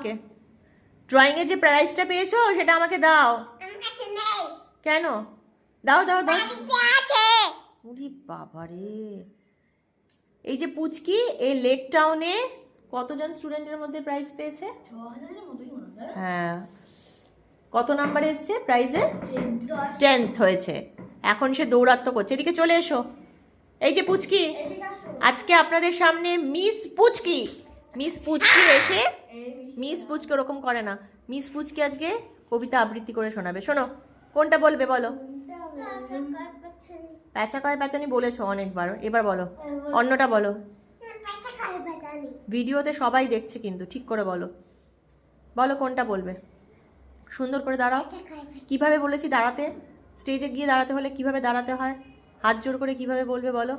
আমাকে। ড্রয়িং এ যে প্রাইজটা পেয়েছো সেটা আমাকে দাও। কেন? দাও দাও দাও। ওরে বাবারে, এই যে পুচকি এই লেক টাউনে কতজন স্টুডেন্টের মধ্যে প্রাইজ পেয়েছে? হ্যাঁ, কত নাম্বারে এসছে প্রাইজে? 10th হয়েছে। এখন সে দৌড়াত্ম করছে। এদিকে চলে এসো। এই যে পুচকি, আজকে আপনাদের সামনে মিস পুচকি এসে, মিস পুচকি ওরকম করে না, মিস পুচকি আজকে কবিতা আবৃত্তি করে শোনাবে। শোনো, কোনটা বলবে বলো? প্যাঁচা কয় প্যাঁচানি বলেছো অনেকবার, এবার বলো অন্যটা বলো। ভিডিওতে সবাই দেখছে কিন্তু, ঠিক করে বলো, বলো কোনটা বলবে। সুন্দর করে দাঁড়াও। কিভাবে বলেছি দাঁড়াতে? স্টেজে গিয়ে দাঁড়াতে হলে কিভাবে দাঁড়াতে হয়? হাত জোর করে কিভাবে বলবে বলো?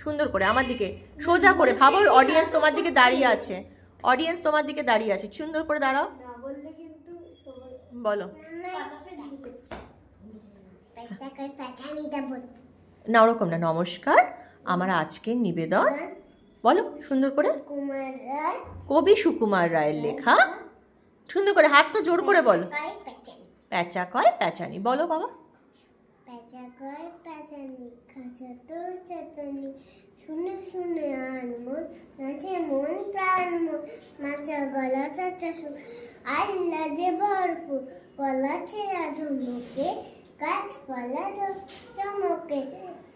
সুন্দর করে আমার দিকে সোজা করে ভাবো, অডিয়েন্স তোমার দিকে দাঁড়িয়ে আছে, অডিয়েন্স তোমার দিকে দাঁড়িয়ে আছে, সুন্দর করে দাঁড়াও, বলো। না ওরকম না, নমস্কার, আমার আজকের নিবেদন, বলো সুন্দর করে। কবি সুকুমার রায়ের লেখা। সুন্দর করে হাতটা জোর করে বলো। প্যাঁচা কয় প্যাঁচানি, বলো বাবা। প্যাঁচা কয় প্যাঁচানি, খাঁচা তোর চেঁচানি, শুনে শুনে আনমন নাচে মন প্রাণ মন, মাচা গলা চাচা সুর আহ্লাদে ভরপুর, গলা ছেঁড়া ধমকে গাছপালা চমকে,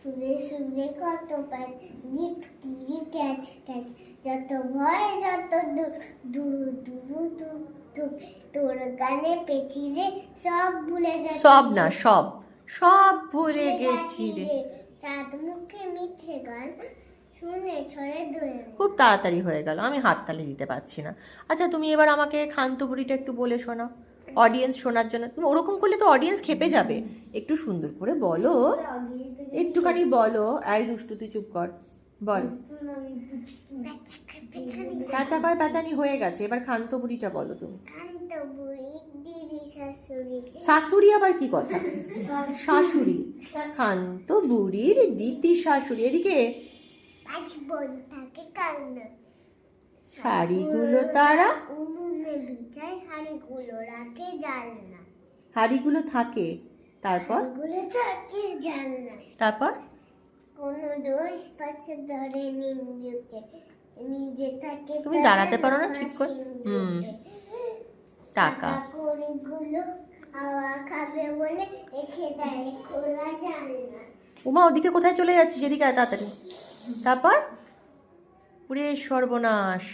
সুরে সুরে কত পায় গীত কিরি ক্যাচ ক্যাচ, যত ভয় যত দূর দূর দূর দূর দূর, তোর গানে পেছিরে সব ভুলে গেছি। সব না, সব সব ভুলে গেছি রে। চাঁদ মুখে মিঠে গান শুনে ছড়ে দোয়ে। খুব তাড়াতাড়ি হয়ে গেল, আমি হাততালি দিতে পারছি না। আচ্ছা তুমি এবার আমাকে খান্তপুরিটা একটু বলে শোনাও, অডিয়েন্স শোনার জন্য। তুমি ওরকম করলে তো অডিয়েন্স খেপে যাবে, একটু সুন্দর করে বলো, একটুখানি বলো। এই দুষ্টু তুই চুপ কর, বল। প্যাঁচা কয় প্যাঁচানি হয়ে গেছে, এবার খান্তপুরিটা বলো তুমি। খান্তপুরি দিদি শাশুড়ি। শাশুড়ি আবার কি কথা? শাশুড়ি, খান্ত বুড়ির দিদি শাশুড়ি। এদিকে পাঁচ বোন থাকে কান্না, শাড়িগুলো তারা উনুনে বিছায়, হাড়িগুলো রাখে জানলা। হাড়িগুলো থাকে, তারপর হাড়িগুলো থাকে জানলা। তারপর কোনো দোষ পাচ্ছে ধরে নিন্দুকে, নিজে থাকে। তুমি দাঁড়াতে পারো না ঠিক করে? টাকা কড়িগুলো হাওয়া খাবে বলে রেখে দেয় খোলা জানলা। উমা ওদিকে কোথায় চলে যাচ্ছিস? এদিকে আয় তাড়াতাড়ি। তারপর পুরে সর্বনাশ।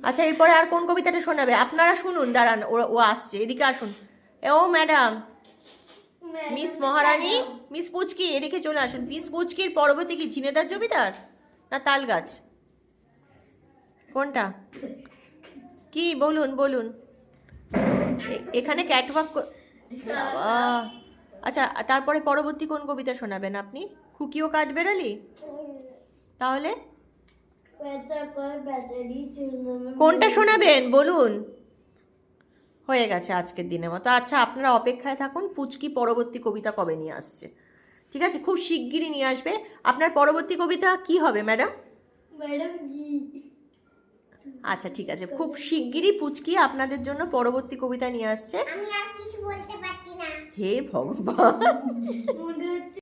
আচ্ছা এরপরে আর কোন কবিতাটা শোনাবে? আপনারা শুনুন, দাঁড়ান, ও আসছে, এদিকে আসুন। ও ম্যাডাম, মিস মহারানী, মিস পুচকি এদিকে চলে আসুন। মিস পুচকির পরবর্তী কি ঝিনেদার জমিদার না তাল গাছ, কোনটা কি বলুন বলুন। এখানে ক্যাটওয়াক। আচ্ছা তারপরে পরবর্তী কোন কবিতা শোনাবেন আপনি? খুকিও কাঠ বেড়ালি? তাহলে কোনটা শোনাবেন বলুন? হয়ে গেছে আজকের দিনের মতো। আচ্ছা আপনারা অপেক্ষায় থাকুন, পুচকি পরবর্তী কবিতা কবে নিয়ে আসছে। ঠিক আছে, খুব শিগগিরই নিয়ে আসবে। আপনার পরবর্তী কবিতা কি হবে ম্যাডাম? ম্যাডাম জি। আচ্ছা ঠিক আছে, খুব শিগগিরই পুচকি আপনাদের জন্য পরবর্তী কবিতা নিয়ে আসছে। আমি আর কিছু বলতে পারছি না। হে ভগবান।